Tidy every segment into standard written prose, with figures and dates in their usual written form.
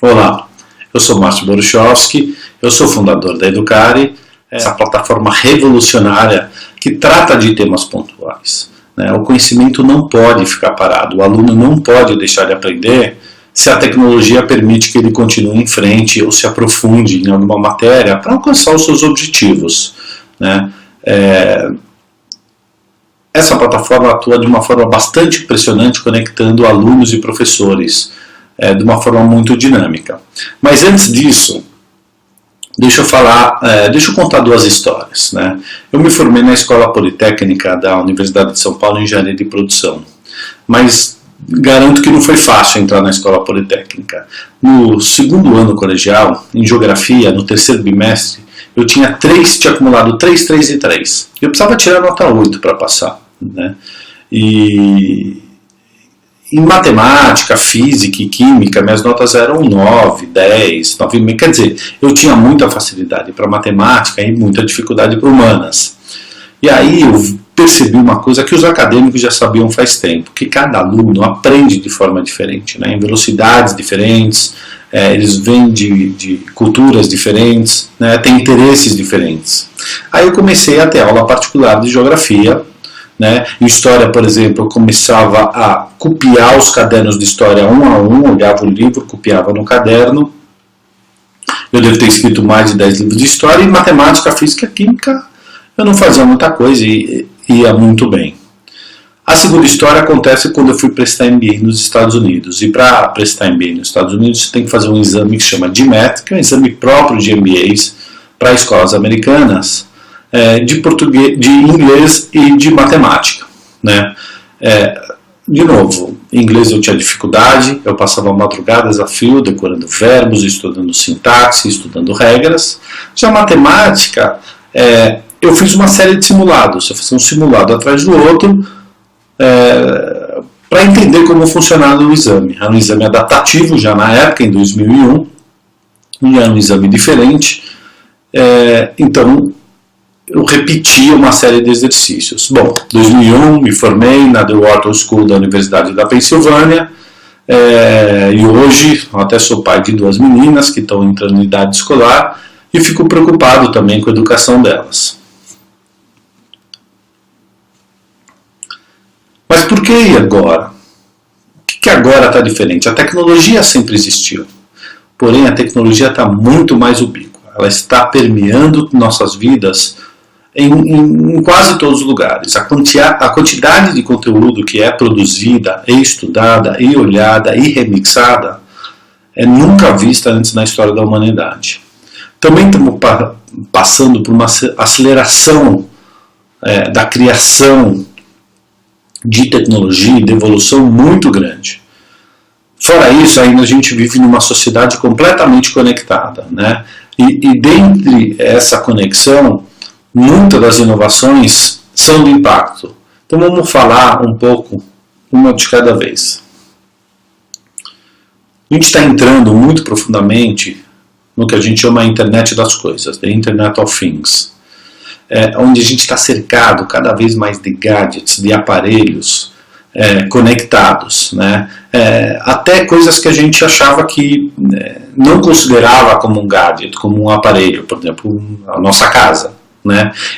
Olá, eu sou Márcio Boruchowski, eu sou fundador da Educare, essa plataforma revolucionária que trata de temas pontuais. O conhecimento não pode ficar parado, o aluno não pode deixar de aprender se a tecnologia permite que ele continue em frente ou se aprofunde em alguma matéria para alcançar os seus objetivos. Essa plataforma atua de uma forma bastante impressionante, conectando alunos e professores de uma forma muito dinâmica. Mas antes disso, deixa eu contar duas histórias. Eu me formei na Escola Politécnica da Universidade de São Paulo em Engenharia de Produção, mas garanto que não foi fácil entrar na Escola Politécnica. No segundo ano colegial, em Geografia, no terceiro bimestre, eu tinha acumulado 3, 3 e 3. Eu precisava tirar nota 8 para passar. E em matemática, física e química, minhas notas eram 9, 10, 9,5. Quer dizer, eu tinha muita facilidade para matemática e muita dificuldade para humanas. E aí eu percebi uma coisa que os acadêmicos já sabiam faz tempo, que cada aluno aprende de forma diferente, em velocidades diferentes, eles vêm de culturas diferentes, têm interesses diferentes. Aí eu comecei a ter aula particular de geografia. Em história, por exemplo, eu começava a copiar os cadernos de história um a um, olhava o livro, copiava no caderno. Eu devo ter escrito mais de 10 livros de história. E matemática, física e química, eu não fazia muita coisa e ia muito bem. A segunda história acontece quando eu fui prestar MBA nos Estados Unidos. E para prestar MBA nos Estados Unidos, você tem que fazer um exame que se chama GMAT, que é um exame próprio de MBAs para escolas americanas, de português, de inglês e de matemática. De novo, em inglês eu tinha dificuldade, eu passava madrugadas a fio, decorando verbos, estudando sintaxe, estudando regras. Já matemática, eu fiz uma série de simulados, eu fiz um simulado atrás do outro, para entender como funcionava o exame. Era um exame adaptativo já na época, em 2001, e era um exame diferente, então eu repetia uma série de exercícios. Bom, em 2001 me formei na The Wharton School da Universidade da Pensilvânia, e hoje até sou pai de 2 meninas que estão entrando em idade escolar e fico preocupado também com a educação delas. Mas por que agora? O que agora está diferente? A tecnologia sempre existiu, porém a tecnologia está muito mais ubíqua. Ela está permeando nossas vidas em quase todos os lugares. A quantidade de conteúdo que é produzida, e estudada, e olhada, e remixada, é nunca vista antes na história da humanidade. Também estamos passando por uma aceleração da criação de tecnologia e de evolução muito grande. Fora isso, ainda a gente vive numa sociedade completamente conectada. E dentre essa conexão, muitas das inovações são de impacto. Então vamos falar um pouco, uma de cada vez. A gente está entrando muito profundamente no que a gente chama de Internet das Coisas, the Internet of Things, onde a gente está cercado cada vez mais de gadgets, de aparelhos conectados, até coisas que a gente achava que não considerava como um gadget, como um aparelho, por exemplo, a nossa casa.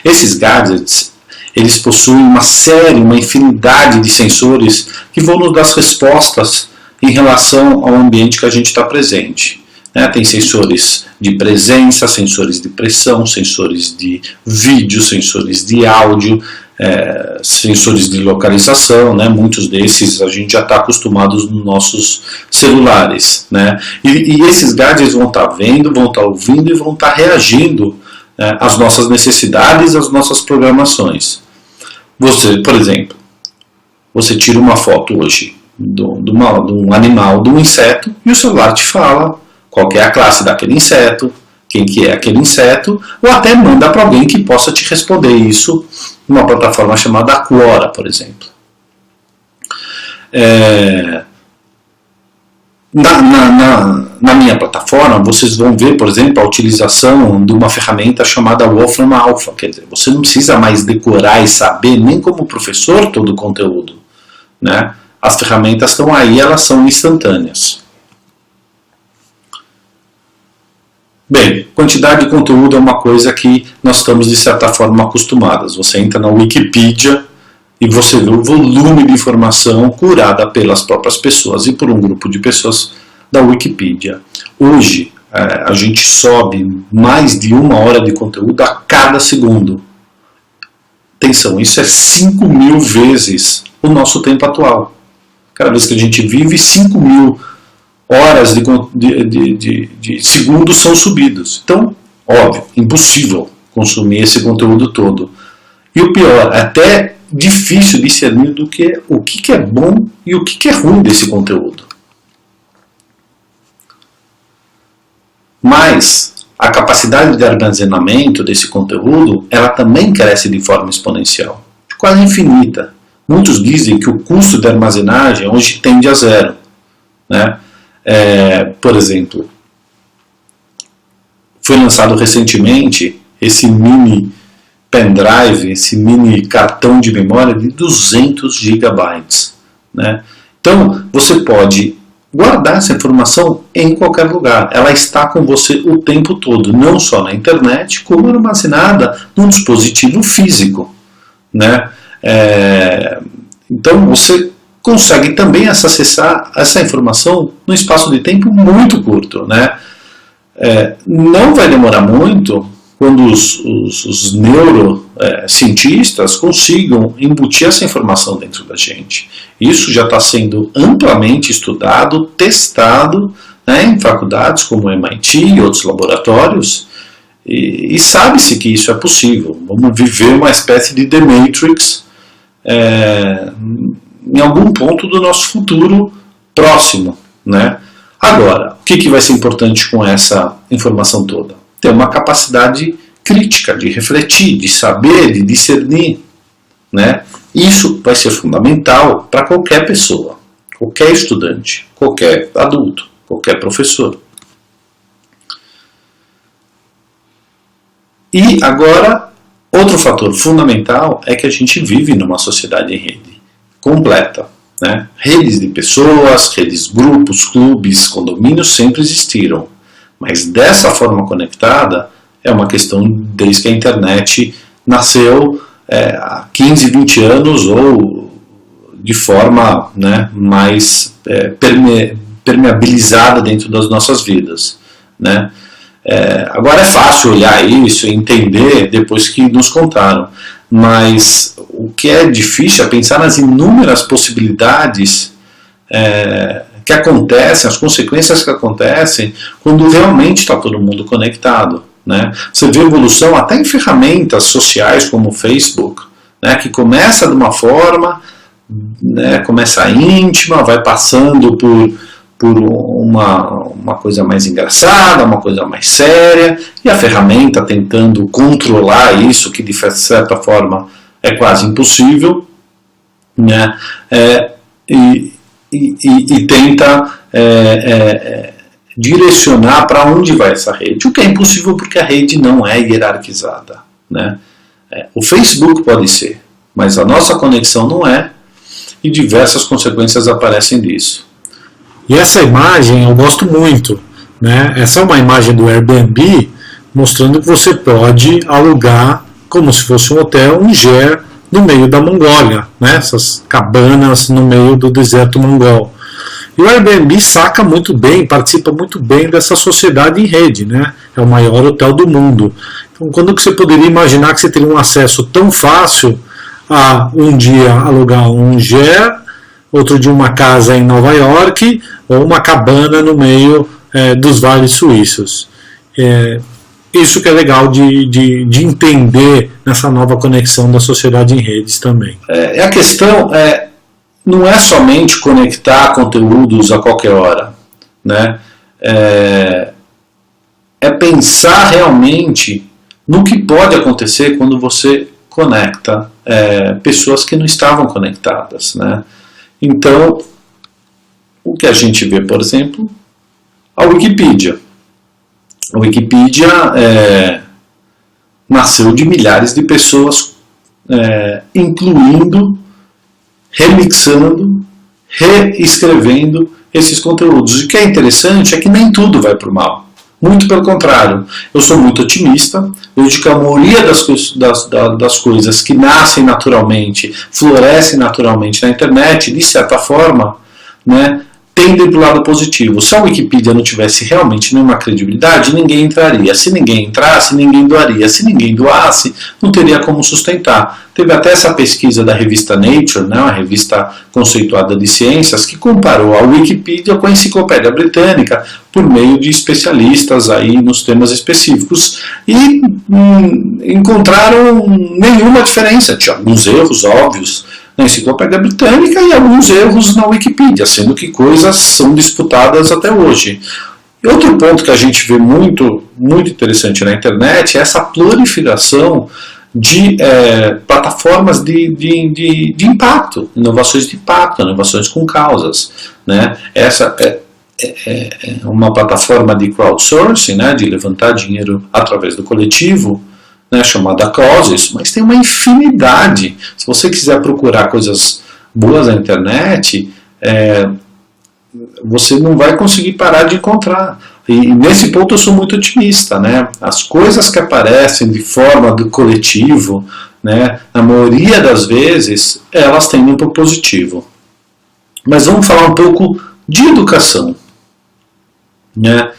Esses gadgets, eles possuem uma infinidade de sensores que vão nos dar respostas em relação ao ambiente que a gente está presente. Tem sensores de presença, sensores de pressão, sensores de vídeo, sensores de áudio, sensores de localização, muitos desses a gente já está acostumado nos nossos celulares. E esses gadgets vão estar vendo, vão estar ouvindo e vão estar reagindo às nossas necessidades, às nossas programações. Você, por exemplo, você tira uma foto hoje de um animal, de um inseto, e o celular te fala qual que é a classe daquele inseto, quem que é aquele inseto, ou até manda para alguém que possa te responder isso numa plataforma chamada Quora, por exemplo. Na minha plataforma, vocês vão ver, por exemplo, a utilização de uma ferramenta chamada Wolfram Alpha. Quer dizer, você não precisa mais decorar e saber, nem como professor, todo o conteúdo. As ferramentas estão aí, elas são instantâneas. Bem, quantidade de conteúdo é uma coisa que nós estamos de certa forma acostumados. Você entra na Wikipedia e você vê o volume de informação curada pelas próprias pessoas e por um grupo de pessoas da Wikipedia. Hoje a gente sobe mais de 1 hora de conteúdo a cada segundo. Atenção, isso é 5.000 vezes o nosso tempo atual. Cada vez que a gente vive, 5.000 horas de segundos são subidos. Então, óbvio, impossível consumir esse conteúdo todo. E o pior, até difícil discernir o que é bom e o que é ruim desse conteúdo. Mas a capacidade de armazenamento desse conteúdo, ela também cresce de forma exponencial, quase infinita. Muitos dizem que o custo de armazenagem hoje tende a zero, né? Por exemplo, foi lançado recentemente esse mini pendrive, esse mini cartão de memória de 200 GB. Né? Então, você pode guardar essa informação em qualquer lugar. Ela está com você o tempo todo, não só na internet, como armazenada num dispositivo físico. Né? Então, você consegue também acessar essa informação num espaço de tempo muito curto. Né? Não vai demorar muito quando os neurocientistas consigam embutir essa informação dentro da gente. Isso já está sendo amplamente estudado, testado, né, em faculdades como o MIT e outros laboratórios, e sabe-se que isso é possível. Vamos viver uma espécie de The Matrix em algum ponto do nosso futuro próximo. Né? Agora, o que vai ser importante com essa informação toda? Ter uma capacidade crítica, de refletir, de saber, de discernir. Né? Isso vai ser fundamental para qualquer pessoa, qualquer estudante, qualquer adulto, qualquer professor. E agora, outro fator fundamental é que a gente vive numa sociedade em rede completa. Né? Redes de pessoas, redes, grupos, clubes, condomínios sempre existiram. Mas dessa forma conectada é uma questão desde que a internet nasceu há 15, 20 anos ou de forma, né, mais permeabilizada dentro das nossas vidas. Né? Agora é fácil olhar isso e entender depois que nos contaram. Mas o que é difícil é pensar nas inúmeras possibilidades que acontecem, as consequências que acontecem quando realmente está todo mundo conectado. Né? Você vê evolução até em ferramentas sociais como o Facebook, né, que começa de uma forma, né, começa íntima, vai passando por uma coisa mais engraçada, uma coisa mais séria, e a ferramenta tentando controlar isso, que de certa forma é quase impossível, né, e tenta direcionar para onde vai essa rede, o que é impossível porque a rede não é hierarquizada. Né? O Facebook pode ser, mas a nossa conexão não é, e diversas consequências aparecem disso. E essa imagem eu gosto muito. Né? Essa é uma imagem do Airbnb mostrando que você pode alugar como se fosse um hotel, um ger no meio da Mongólia, né? Essas cabanas no meio do deserto mongol. E o Airbnb saca muito bem, participa muito bem dessa sociedade em rede, né? É o maior hotel do mundo. Então, quando que você poderia imaginar que você teria um acesso tão fácil a um dia alugar um ger, outro dia uma casa em Nova York, ou uma cabana no meio dos vales suíços. Isso que é legal de entender nessa nova conexão da sociedade em redes também. A questão não é somente conectar conteúdos a qualquer hora, né? É pensar realmente no que pode acontecer quando você conecta pessoas que não estavam conectadas, né? Então, o que a gente vê, por exemplo, a Wikipedia. A Wikipedia nasceu de milhares de pessoas incluindo, remixando, reescrevendo esses conteúdos. O que é interessante é que nem tudo vai para o mal. Muito pelo contrário, eu sou muito otimista, eu digo que a maioria das coisas que nascem naturalmente, florescem naturalmente na internet, de certa forma, né, tendem para o lado positivo. Se a Wikipedia não tivesse realmente nenhuma credibilidade, ninguém entraria. Se ninguém entrasse, ninguém doaria. Se ninguém doasse, não teria como sustentar. Teve até essa pesquisa da revista Nature, né, uma revista conceituada de ciências, que comparou a Wikipedia com a Enciclopédia Britânica por meio de especialistas aí nos temas específicos e encontraram nenhuma diferença. Tinha alguns erros óbvios na Enciclopédia Britânica e alguns erros na Wikipedia, sendo que coisas são disputadas até hoje. E outro ponto que a gente vê muito interessante na internet é essa proliferação de plataformas de impacto, inovações de impacto, inovações com causas. Né? Essa é uma plataforma de crowdsourcing, né, de levantar dinheiro através do coletivo, né, chamada Causes, mas tem uma infinidade. Se você quiser procurar coisas boas na internet, você não vai conseguir parar de encontrar. E nesse ponto eu sou muito otimista. Né? As coisas que aparecem de forma do coletivo, né, na maioria das vezes, elas tendem para o positivo. Mas vamos falar um pouco de educação. Né?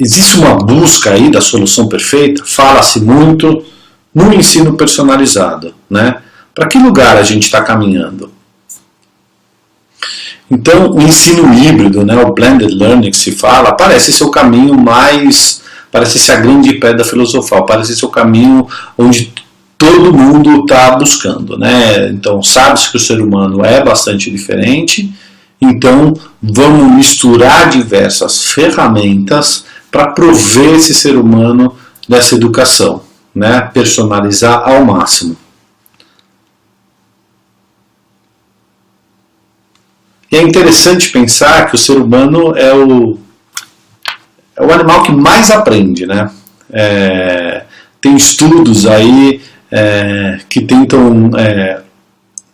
Existe uma busca aí da solução perfeita, fala-se muito no ensino personalizado. Né? Para que lugar a gente está caminhando? Então, o ensino híbrido, né, o blended learning que se fala, parece ser o caminho mais, parece ser a grande pedra filosofal, parece ser o caminho onde todo mundo está buscando. Né? Então, sabe-se que o ser humano é bastante diferente, então vamos misturar diversas ferramentas para prover esse ser humano dessa educação, né? Personalizar ao máximo. E é interessante pensar que o ser humano é o animal que mais aprende. Né? Tem estudos aí que tentam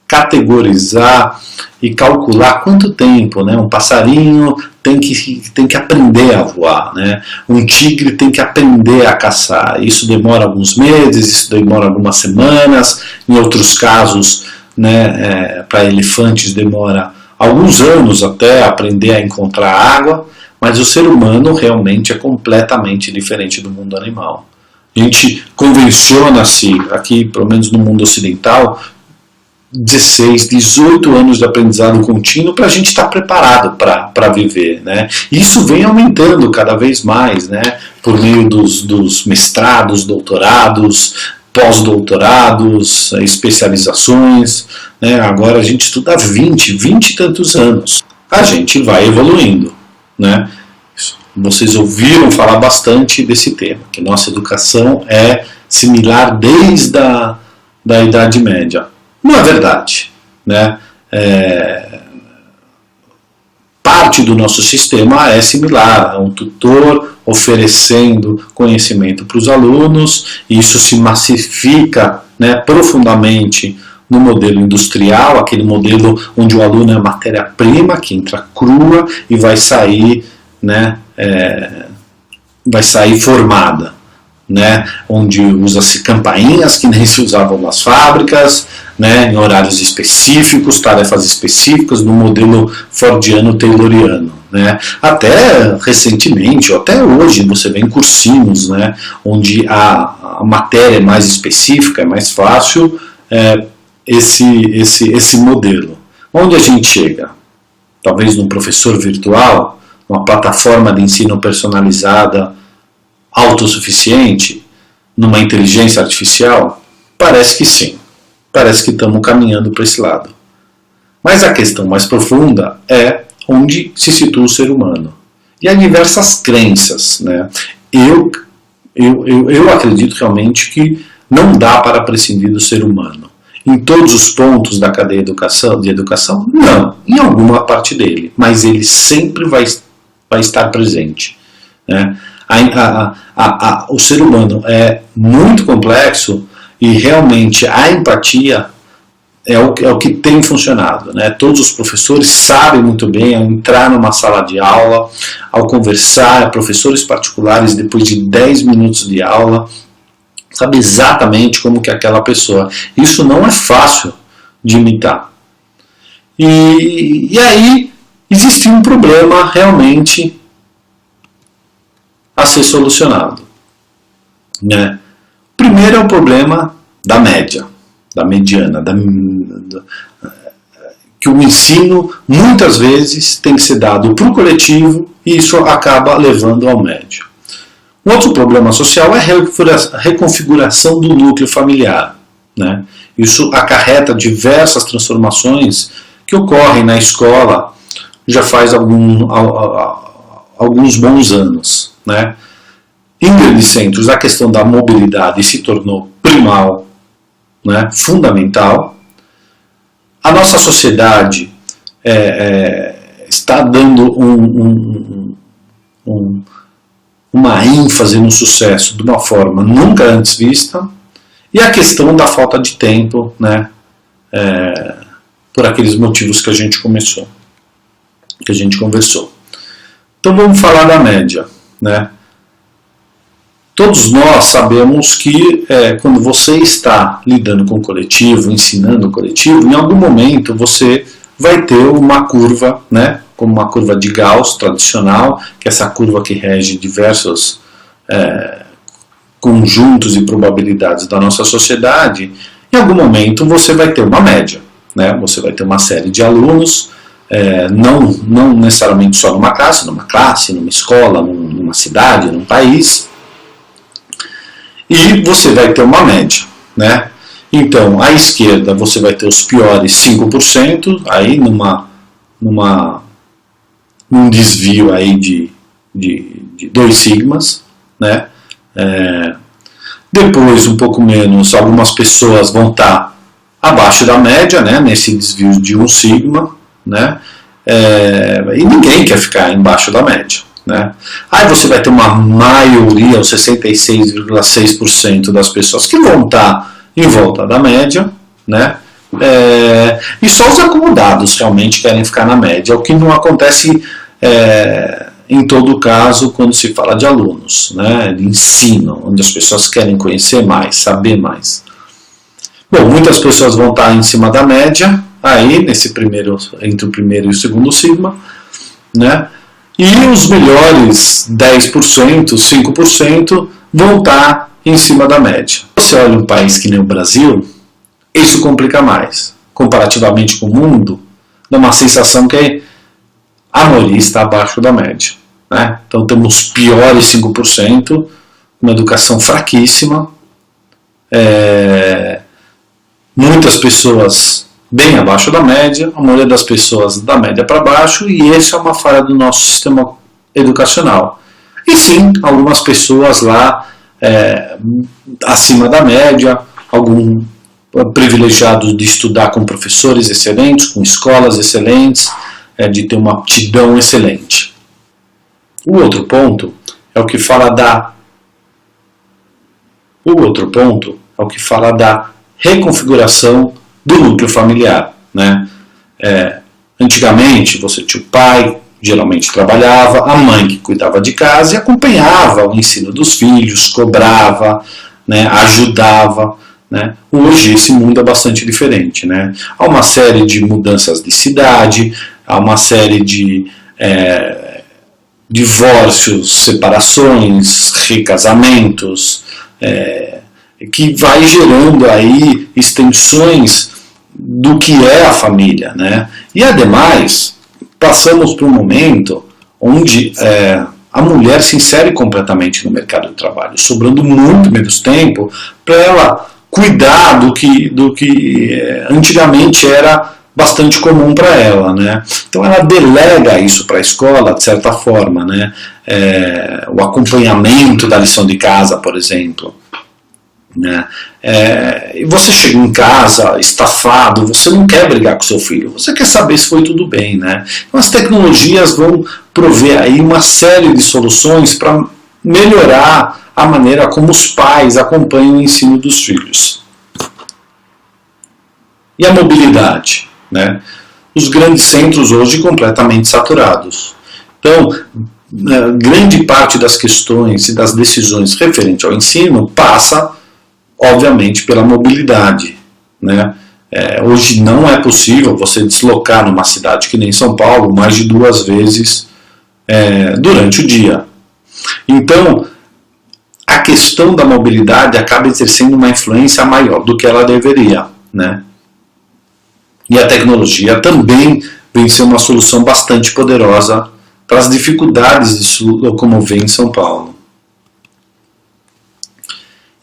categorizar e calcular quanto tempo, né, um passarinho tem que aprender a voar, né? Um tigre tem que aprender a caçar. Isso demora alguns meses, isso demora algumas semanas, em outros casos, né, para elefantes demora alguns anos até aprender a encontrar água, mas o ser humano realmente é completamente diferente do mundo animal. A gente convenciona-se, aqui pelo menos no mundo ocidental, 16, 18 anos de aprendizado contínuo para a gente estar preparado para viver. Né? Isso vem aumentando cada vez mais, né? Por meio dos mestrados, doutorados, pós-doutorados, especializações. Né? Agora a gente estuda 20 e tantos anos. A gente vai evoluindo. Né? Vocês ouviram falar bastante desse tema, que nossa educação é similar desde a Idade Média. Não é verdade. Né? Parte do nosso sistema é similar, é um tutor oferecendo conhecimento para os alunos, e isso se massifica, né, profundamente no modelo industrial, aquele modelo onde o aluno é a matéria-prima que entra crua e vai sair, né, vai sair formada. Né, onde usa-se campainhas que nem se usavam nas fábricas, né, em horários específicos, tarefas específicas, no modelo fordiano-tayloriano. Né. Até recentemente, ou até hoje, você vê em cursinhos, né, onde a matéria é mais específica, é mais fácil, esse modelo. Onde a gente chega? Talvez num professor virtual, uma plataforma de ensino personalizada autossuficiente, numa inteligência artificial? Parece que sim. Parece que estamos caminhando para esse lado. Mas a questão mais profunda é onde se situa o ser humano. E há diversas crenças. Né? Eu acredito realmente que não dá para prescindir do ser humano. Em todos os pontos da cadeia de educação, não. Em alguma parte dele. Mas ele sempre vai estar presente. Né? O ser humano é muito complexo e realmente a empatia é o que tem funcionado, né? Todos os professores sabem muito bem, ao entrar numa sala de aula, ao conversar, professores particulares, depois de 10 minutos de aula, sabe exatamente como que é aquela pessoa. Isso não é fácil de imitar. E aí existe um problema realmente a ser solucionado, né? Primeiro é o problema da média, da mediana, que o ensino muitas vezes tem que ser dado para o coletivo e isso acaba levando ao médio. Um outro problema social é a reconfiguração do núcleo familiar, né? Isso acarreta diversas transformações que ocorrem na escola já faz alguns bons anos, né? Em grandes centros, a questão da mobilidade se tornou primal, né, fundamental. A nossa sociedade está dando uma ênfase no sucesso de uma forma nunca antes vista. E a questão da falta de tempo, né, por aqueles motivos que a gente conversou. Então vamos falar da média, né? Todos nós sabemos que quando você está lidando com o coletivo, ensinando o coletivo, em algum momento você vai ter uma curva, né, como uma curva de Gauss tradicional, que é essa curva que rege diversos conjuntos e probabilidades da nossa sociedade. Em algum momento você vai ter uma média, né? Você vai ter uma série de alunos, não necessariamente só numa classe, numa escola, numa cidade, num país. E você vai ter uma média, né? Então, à esquerda você vai ter os piores 5%, aí num desvio aí de 2 sigmas, né? Depois, um pouco menos, algumas pessoas vão estar abaixo da média, né? Nesse desvio de 1 sigma, né? E ninguém quer ficar embaixo da média, né? Aí você vai ter uma maioria, os 66,6% das pessoas que vão estar em volta da média, né? E só os acomodados realmente querem ficar na média, o que não acontece em todo caso quando se fala de alunos, né? De ensino, onde as pessoas querem conhecer mais, saber mais. Bom, muitas pessoas vão estar em cima da média, aí entre o primeiro e o segundo sigma, né? E os melhores 10%, 5% vão estar em cima da média. Você olha um país que nem o Brasil, isso complica mais. Comparativamente com o mundo, dá uma sensação que a maioria está abaixo da média, né? Então temos os piores 5%, uma educação fraquíssima, muitas pessoas bem abaixo da média, a maioria das pessoas da média para baixo, e essa é uma falha do nosso sistema educacional. E sim, algumas pessoas lá acima da média, algum privilegiados de estudar com professores excelentes, com escolas excelentes, de ter uma aptidão excelente. O outro ponto é o que fala da reconfiguração do núcleo familiar, né? Antigamente você tinha o pai, geralmente trabalhava, a mãe que cuidava de casa e acompanhava o ensino dos filhos, cobrava, né, ajudava, né? Hoje esse mundo é bastante diferente, né? Há uma série de mudanças de cidade, há uma série de divórcios, separações, recasamentos, que vai gerando aí extensões do que é a família, né? E ademais, passamos por um momento onde a mulher se insere completamente no mercado de trabalho, sobrando muito menos tempo para ela cuidar do que antigamente era bastante comum para ela, né? Então ela delega isso para a escola, de certa forma, né? O acompanhamento da lição de casa, por exemplo, né? E você chega em casa estafado, você não quer brigar com seu filho, você quer saber se foi tudo bem, né? Então as tecnologias vão prover aí uma série de soluções para melhorar a maneira como os pais acompanham o ensino dos filhos. E a mobilidade, né? Os grandes centros hoje completamente saturados. Então, grande parte das questões e das decisões referentes ao ensino passa, obviamente, pela mobilidade, né? Hoje não é possível você deslocar numa cidade que nem São Paulo mais de 2 vezes durante o dia. Então, a questão da mobilidade acaba exercendo uma influência maior do que ela deveria, né? E a tecnologia também vem ser uma solução bastante poderosa para as dificuldades de se locomover em São Paulo.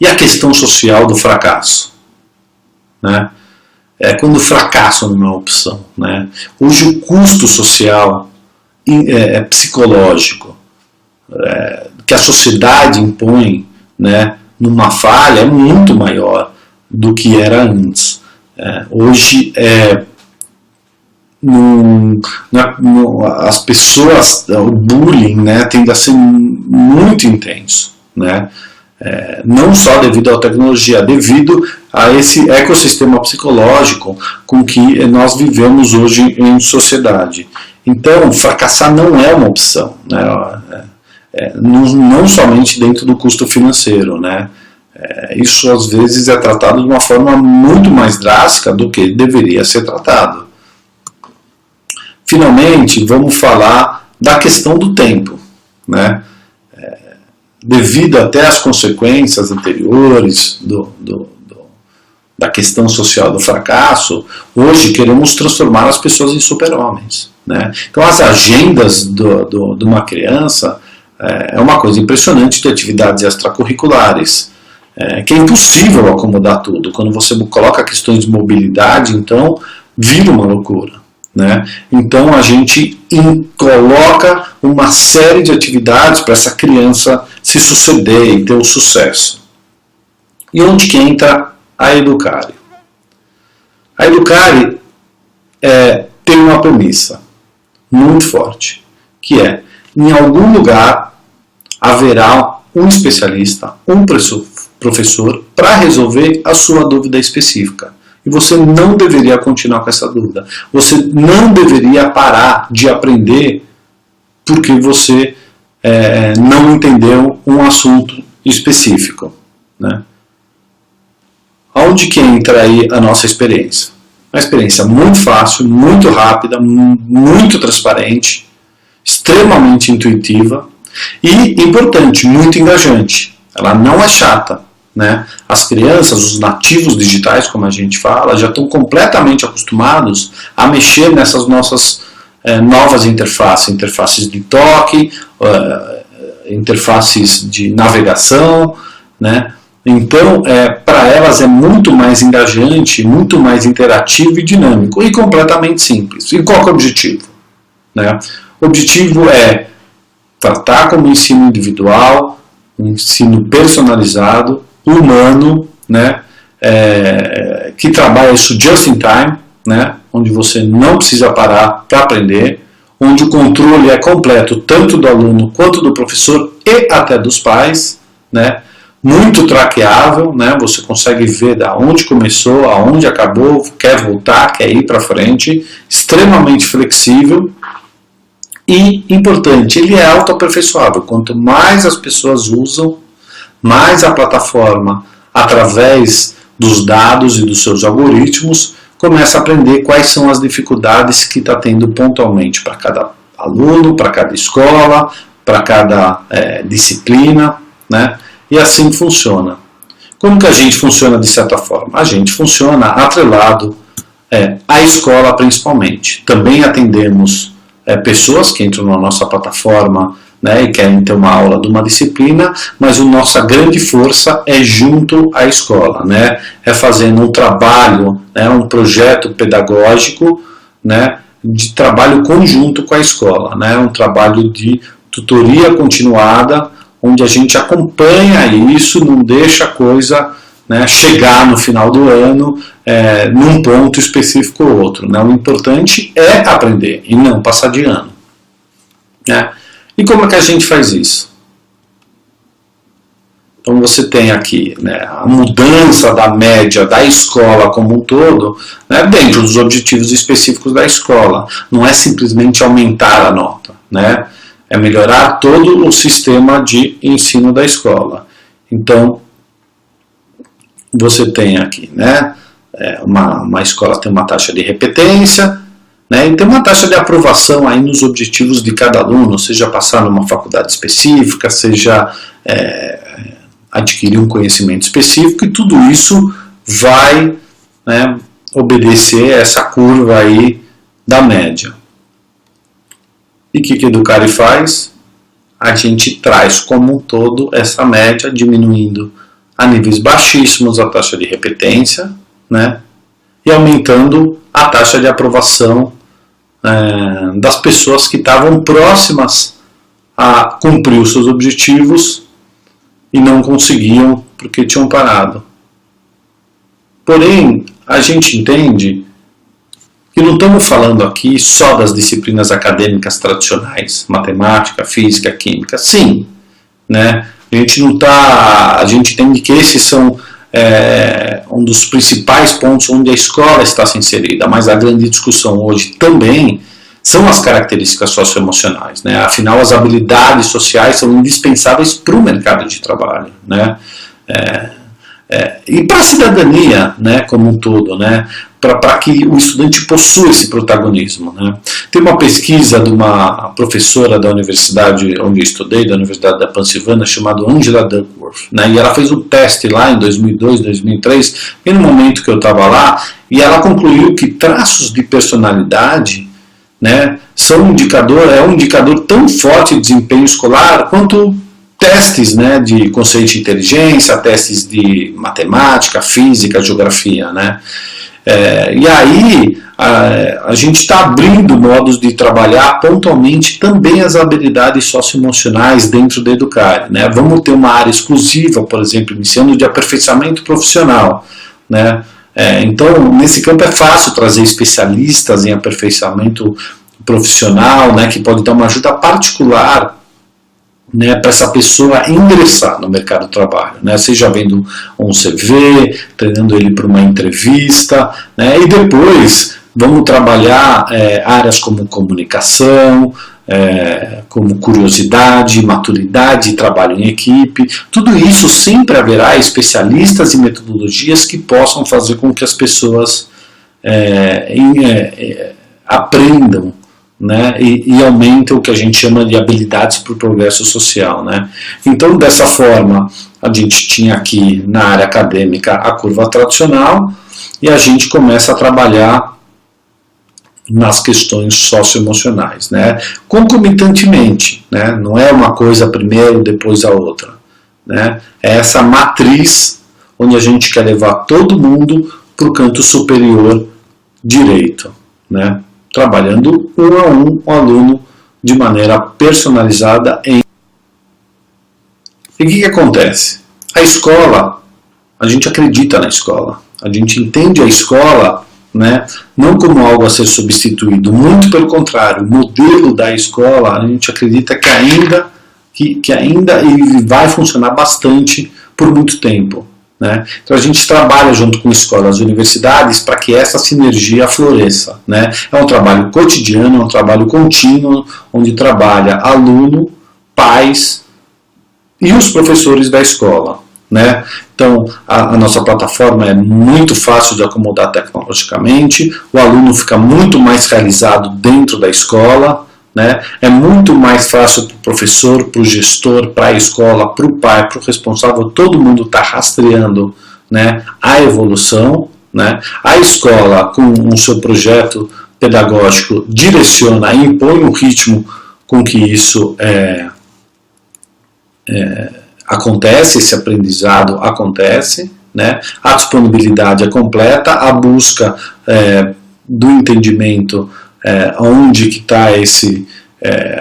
E a questão social do fracasso, né? Quando o fracasso não é uma opção, né? Hoje o custo social psicológico que a sociedade impõe, né, numa falha é muito maior do que era antes. Hoje as pessoas, o bullying, né, tende a ser muito intenso, né? Não só devido à tecnologia, devido a esse ecossistema psicológico com que nós vivemos hoje em sociedade. Então, fracassar não é uma opção, né? Não somente dentro do custo financeiro, né? Isso às vezes é tratado de uma forma muito mais drástica do que deveria ser tratado. Finalmente, vamos falar da questão do tempo, né? Devido até às consequências anteriores da questão social do fracasso, hoje queremos transformar as pessoas em super-homens, né? Então as agendas de uma criança é uma coisa impressionante de atividades extracurriculares, que é impossível acomodar tudo. Quando você coloca questões de mobilidade, então vira uma loucura, né? Então a gente coloca uma série de atividades para essa criança se suceder e ter o sucesso. E onde que entra a Educare? A Educare tem uma premissa muito forte, que é, em algum lugar haverá um especialista, um professor, para resolver a sua dúvida específica. E você não deveria continuar com essa dúvida. Você não deveria parar de aprender porque você não entendeu um assunto específico, né? Onde que entra aí a nossa experiência? Uma experiência muito fácil, muito rápida, muito transparente, extremamente intuitiva e, importante, muito engajante. Ela não é chata, né? As crianças, os nativos digitais, como a gente fala, já estão completamente acostumados a mexer nessas nossas novas interfaces de toque, interfaces de navegação, né? Então, para elas é muito mais engajante, muito mais interativo e dinâmico, e completamente simples. E qual que é o objetivo, né? O objetivo é tratar como ensino individual, um ensino personalizado, humano, né? Que trabalha isso just in time, né? Onde você não precisa parar para aprender, onde o controle é completo tanto do aluno quanto do professor e até dos pais, né? Muito traqueável, né? Você consegue ver da onde começou, aonde acabou, quer voltar, quer ir para frente, extremamente flexível e, importante, ele é autoaperfeiçoável. Quanto mais as pessoas usam, mais a plataforma, através dos dados e dos seus algoritmos, começa a aprender quais são as dificuldades que está tendo pontualmente para cada aluno, para cada escola, para cada disciplina, né? E assim funciona. Como que a gente funciona de certa forma? A gente funciona atrelado à escola principalmente. Também atendemos pessoas que entram na nossa plataforma, né, e querem ter uma aula de uma disciplina, mas a nossa grande força é junto à escola, né? É fazendo um trabalho, né, um projeto pedagógico, né, de trabalho conjunto com a escola, né? Um trabalho de tutoria continuada, onde a gente acompanha isso, não deixa a coisa, né, chegar no final do ano num ponto específico ou outro, né? O importante é aprender e não passar de ano, né? E como é que a gente faz isso? Então você tem aqui, né, a mudança da média da escola como um todo, né, dentro dos objetivos específicos da escola. Não é simplesmente aumentar a nota, né, é melhorar todo o sistema de ensino da escola. Então você tem aqui, né, uma escola tem uma taxa de repetência, né, e tem uma taxa de aprovação aí nos objetivos de cada aluno, seja passar numa faculdade específica, seja adquirir um conhecimento específico, e tudo isso vai, né, obedecer essa curva aí da média. E o que a Educare faz? A gente traz como um todo essa média, diminuindo a níveis baixíssimos a taxa de repetência, né, e aumentando a taxa de aprovação das pessoas que estavam próximas a cumprir os seus objetivos e não conseguiam porque tinham parado. Porém, a gente entende que não estamos falando aqui só das disciplinas acadêmicas tradicionais, matemática, física, química. Sim, né? A gente entende que esses são um dos principais pontos onde a escola está se inserida, mas a grande discussão hoje também são as características socioemocionais, né? Afinal, as habilidades sociais são indispensáveis para o mercado de trabalho, né? E para a cidadania, né, como um todo, né? Para que o estudante possua esse protagonismo, né? Tem uma pesquisa de uma professora da universidade onde eu estudei, da Universidade da Pensilvânia, chamada Angela Duckworth, né? E ela fez um teste lá em 2002, 2003, e no momento que eu estava lá, e ela concluiu que traços de personalidade, né, são um indicador tão forte de desempenho escolar quanto testes, né, de consciente de inteligência, testes de matemática, física, geografia, né? E aí a gente está abrindo modos de trabalhar pontualmente também as habilidades socioemocionais dentro da Educare, né? Vamos ter uma área exclusiva, por exemplo, iniciando de aperfeiçoamento profissional, né? Então, nesse campo é fácil trazer especialistas em aperfeiçoamento profissional, né, que pode dar uma ajuda particular, né, para essa pessoa ingressar no mercado do trabalho, né, seja vendo um CV, treinando ele para uma entrevista, né, e depois vamos trabalhar áreas como comunicação, como curiosidade, maturidade e trabalho em equipe. Tudo isso sempre haverá especialistas e metodologias que possam fazer com que as pessoas aprendam, né, e aumentem o que a gente chama de habilidades para o progresso social, né. Então, dessa forma, a gente tinha aqui na área acadêmica a curva tradicional e a gente começa a trabalhar nas questões socioemocionais, né, concomitantemente, né, não é uma coisa primeiro, depois a outra, né, é essa matriz onde a gente quer levar todo mundo para o canto superior direito, né, trabalhando um a um o aluno de maneira personalizada. E o que acontece? A escola, a gente acredita na escola, a gente entende a escola, né, não como algo a ser substituído, muito pelo contrário, o modelo da escola a gente acredita que ainda vai funcionar bastante por muito tempo, né? Então a gente trabalha junto com escolas e universidades para que essa sinergia floresça, né? É um trabalho cotidiano, é um trabalho contínuo, onde trabalha aluno, pais e os professores da escola, né? Então a nossa plataforma é muito fácil de acomodar tecnologicamente, o aluno fica muito mais realizado dentro da escola, né? É muito mais fácil para o professor, para o gestor, para a escola, para o pai, para o responsável, todo mundo está rastreando, né, a evolução, né? A escola, com o seu projeto pedagógico, direciona e impõe um ritmo com que isso acontece, esse aprendizado acontece, né? A disponibilidade é completa, a busca do entendimento onde que está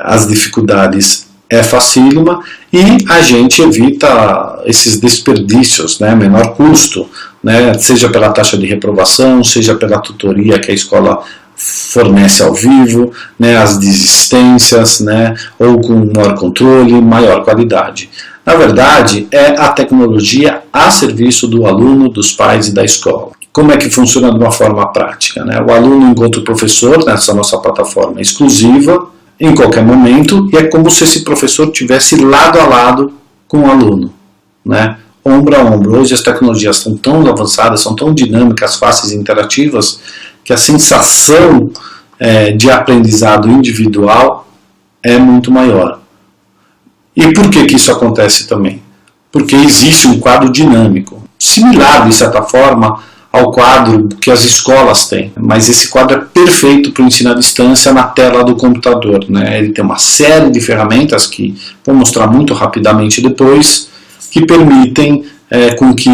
as dificuldades é facílima, e a gente evita esses desperdícios, né, menor custo, né, seja pela taxa de reprovação, seja pela tutoria que a escola fornece ao vivo, né, as desistências, né, ou com maior controle, maior qualidade. Na verdade, é a tecnologia a serviço do aluno, dos pais e da escola. Como é que funciona de uma forma prática, né? O aluno encontra o professor nessa nossa plataforma exclusiva, em qualquer momento, e é como se esse professor estivesse lado a lado com o aluno, né? Ombro a ombro. Hoje as tecnologias são tão avançadas, são tão dinâmicas, fáceis e interativas, que a sensação de aprendizado individual é muito maior. E por que isso acontece também? Porque existe um quadro dinâmico, similar, de certa forma, ao quadro que as escolas têm. Mas esse quadro é perfeito para o ensino à distância na tela do computador, né? Ele tem uma série de ferramentas que vou mostrar muito rapidamente depois, que permitem com que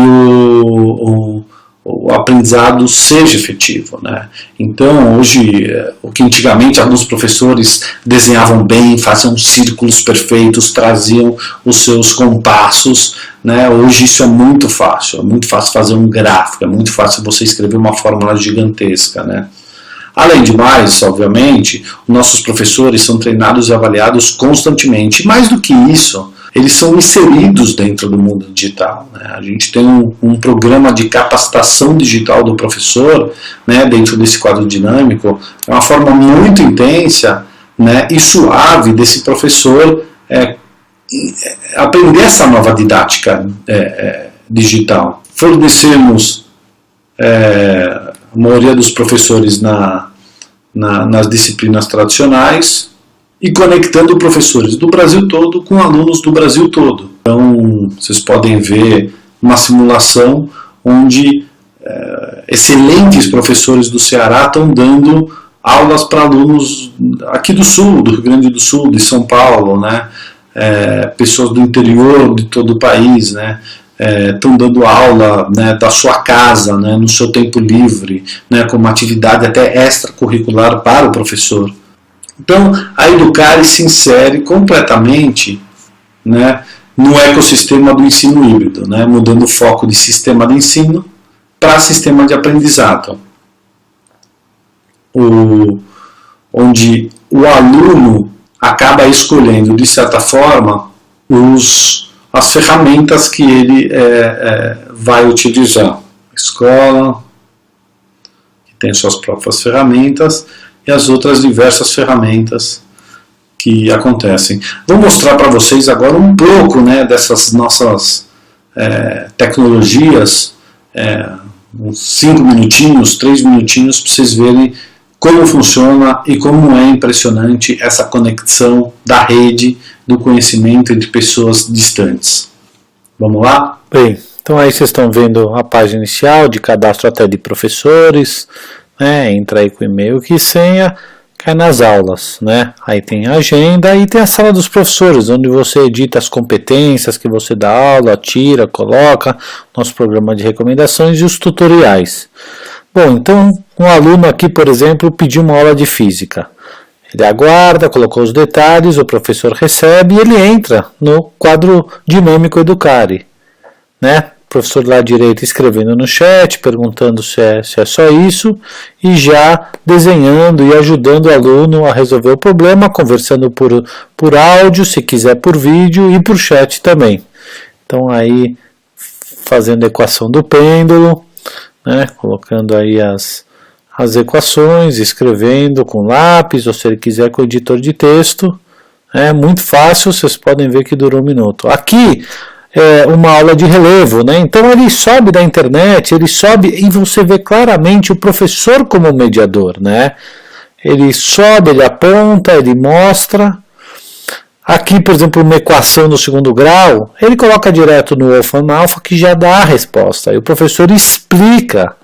o aprendizado seja efetivo, né? Então, hoje, o que antigamente alguns professores desenhavam bem, faziam círculos perfeitos, traziam os seus compassos, né? Hoje isso é muito fácil fazer um gráfico, é muito fácil você escrever uma fórmula gigantesca, né? Além de mais, obviamente, nossos professores são treinados e avaliados constantemente. Mais do que isso, eles são inseridos dentro do mundo digital, né? A gente tem um programa de capacitação digital do professor, né, dentro desse quadro dinâmico. É uma forma muito intensa, né, e suave desse professor aprender essa nova didática digital. Fornecemos a maioria dos professores nas disciplinas tradicionais, e conectando professores do Brasil todo com alunos do Brasil todo. Então, vocês podem ver uma simulação onde excelentes professores do Ceará estão dando aulas para alunos aqui do Sul, do Rio Grande do Sul, de São Paulo, né? Pessoas do interior de todo o país, né? Estão dando aula, né, da sua casa, né, no seu tempo livre, né, como uma atividade até extracurricular para o professor. Então, a Educare se insere completamente, né, no ecossistema do ensino híbrido, né, mudando o foco de sistema de ensino para sistema de aprendizado, onde o aluno acaba escolhendo, de certa forma, as ferramentas que ele vai utilizar. Escola, que tem suas próprias ferramentas, e as outras diversas ferramentas que acontecem. Vou mostrar para vocês agora um pouco, né, dessas nossas tecnologias, uns 5 minutinhos, 3 minutinhos, para vocês verem como funciona e como é impressionante essa conexão da rede do conhecimento entre pessoas distantes. Vamos lá? Bem, então aí vocês estão vendo a página inicial de cadastro até de professores, né? Entra aí com e-mail e senha, cai nas aulas, né? Aí tem a agenda e tem a sala dos professores, onde você edita as competências que você dá aula, tira, coloca, nosso programa de recomendações e os tutoriais. Bom, então um aluno aqui, por exemplo, pediu uma aula de física. Ele aguarda, colocou os detalhes, o professor recebe e ele entra no quadro dinâmico Educare, né? O professor lá à direita escrevendo no chat, perguntando se é só isso, e já desenhando e ajudando o aluno a resolver o problema, conversando por áudio, se quiser por vídeo, e por chat também. Então aí, fazendo a equação do pêndulo, né, colocando aí as equações, escrevendo com lápis, ou se ele quiser com o editor de texto. É muito fácil, vocês podem ver que durou 1 minuto. Aqui uma aula de relevo, né? Então ele sobe da internet, ele sobe e você vê claramente o professor como mediador, né? Ele sobe, ele aponta, ele mostra. Aqui, por exemplo, uma equação no 2º grau, ele coloca direto no Wolfram-Alpha que já dá a resposta. E o professor explica,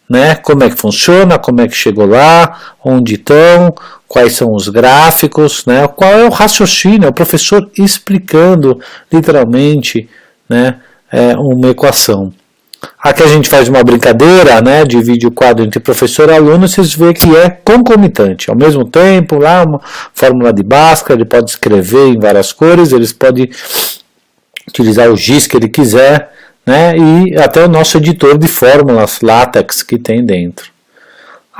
né, como é que funciona, como é que chegou lá, onde estão, quais são os gráficos, né, qual é o raciocínio, o professor explicando literalmente, né, uma equação. Aqui a gente faz uma brincadeira, né, divide o quadro entre professor e aluno, vocês veem que é concomitante. Ao mesmo tempo, lá uma fórmula de Bhaskara, ele pode escrever em várias cores, eles podem utilizar o GIS que ele quiser, né, e até o nosso editor de fórmulas, LaTeX, que tem dentro.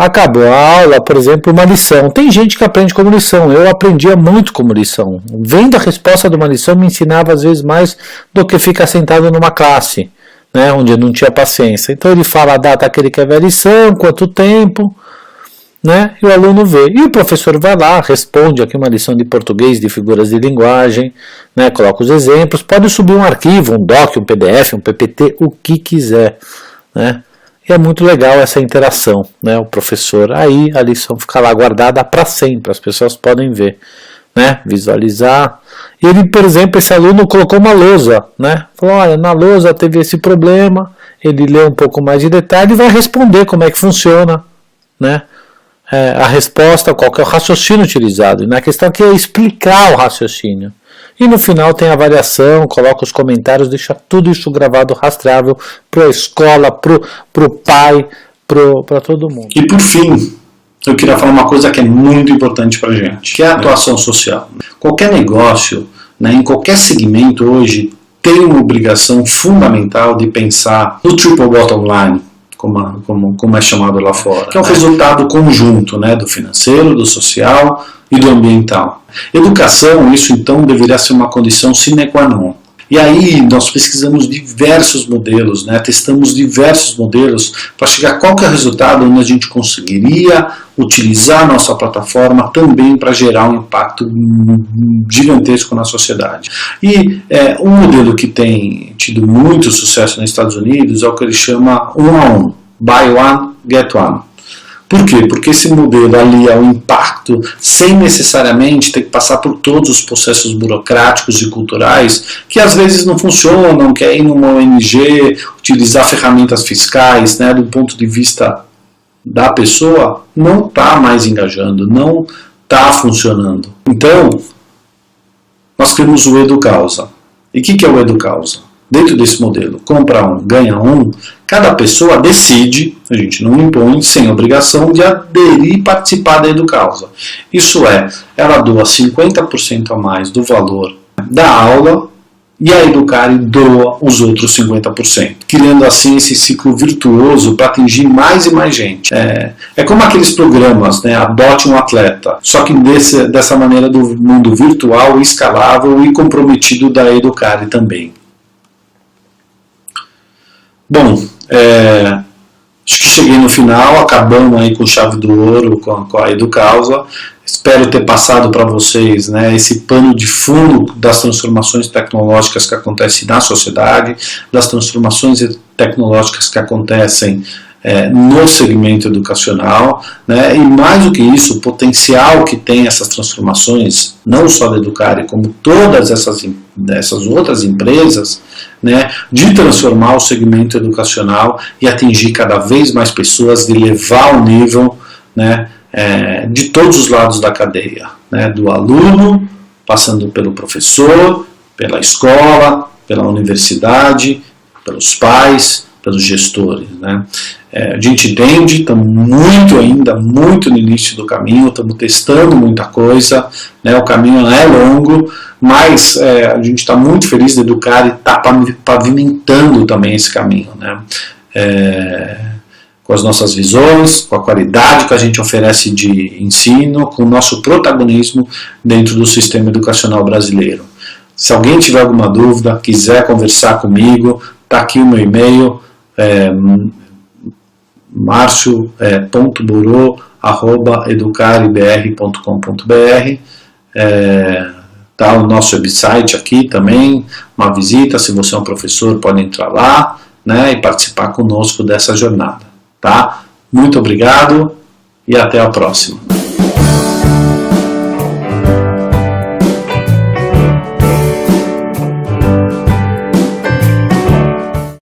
Acabou a aula, por exemplo, uma lição. Tem gente que aprende como lição. Eu aprendia muito como lição. Vendo a resposta de uma lição me ensinava às vezes mais do que ficar sentado numa classe, né, onde eu não tinha paciência. Então ele fala a data que ele quer ver a lição, quanto tempo, né, e o aluno vê. E o professor vai lá, responde aqui uma lição de português, de figuras de linguagem, né, coloca os exemplos, pode subir um arquivo, um doc, um PDF, um PPT, o que quiser, né. E é muito legal essa interação, né, o professor, aí a lição fica lá guardada para sempre, as pessoas podem ver, né, visualizar. Ele, por exemplo, esse aluno colocou uma lousa, né, falou, olha, na lousa teve esse problema, ele lê um pouco mais de detalhe e vai responder como é que funciona, né, a resposta, qual que é o raciocínio utilizado. E na questão aqui é explicar o raciocínio. E no final tem a avaliação, coloca os comentários, deixa tudo isso gravado, rastreável para a escola, para o pai, para todo mundo. E por fim, eu queria falar uma coisa que é muito importante para a gente, que é a atuação social. Qualquer negócio, né, em qualquer segmento hoje, tem uma obrigação fundamental de pensar no triple bottom line, como é chamado lá fora, que é o resultado conjunto, né, do financeiro, do social e do ambiental. Educação, isso então deveria ser uma condição sine qua non. E aí nós pesquisamos diversos modelos, né, testamos diversos modelos para chegar a qualquer resultado onde a gente conseguiria utilizar a nossa plataforma também para gerar um impacto gigantesco na sociedade. E um modelo que tem tido muito sucesso nos Estados Unidos é o que ele chama 1 a 1, buy one, get one. Por quê? Porque esse modelo alia o impacto sem necessariamente ter que passar por todos os processos burocráticos e culturais que às vezes não funcionam, que é ir numa ONG, utilizar ferramentas fiscais, né, do ponto de vista da pessoa, não está mais engajando, não está funcionando. Então, nós temos o EduCausa. E o que é o EduCausa? Dentro desse modelo, compra um, ganha um, cada pessoa decide, a gente não impõe, sem obrigação de aderir e participar da EduCausa. Isso é, ela doa 50% a mais do valor da aula e a Educare doa os outros 50%, criando assim esse ciclo virtuoso para atingir mais e mais gente. É como aqueles programas, né, Adote um Atleta, só que dessa maneira do mundo virtual, escalável e comprometido da Educare também. Bom, acho que cheguei no final, acabamos aí com chave do ouro, com a EduCausa. Espero ter passado para vocês, né, esse pano de fundo das transformações tecnológicas que acontecem na sociedade, das transformações tecnológicas que acontecem no segmento educacional, né, e mais do que isso, o potencial que tem essas transformações, não só da Educare, como todas essas outras empresas, né, de transformar o segmento educacional e atingir cada vez mais pessoas, de levar o nível, né, de todos os lados da cadeia, né, do aluno, passando pelo professor, pela escola, pela universidade, pelos pais, pelos gestores, né. A gente entende, estamos muito no início do caminho, estamos testando muita coisa, né, o caminho é longo, mas a gente está muito feliz de educar e está pavimentando também esse caminho, né, com as nossas visões, com a qualidade que a gente oferece de ensino, com o nosso protagonismo dentro do sistema educacional brasileiro. Se alguém tiver alguma dúvida, quiser conversar comigo, está aqui o meu e-mail, marcio.buro@educarebr.com.br. Tá o nosso website aqui também, uma visita, se você é um professor pode entrar lá, né, e participar conosco dessa jornada, tá? Muito obrigado e até a próxima.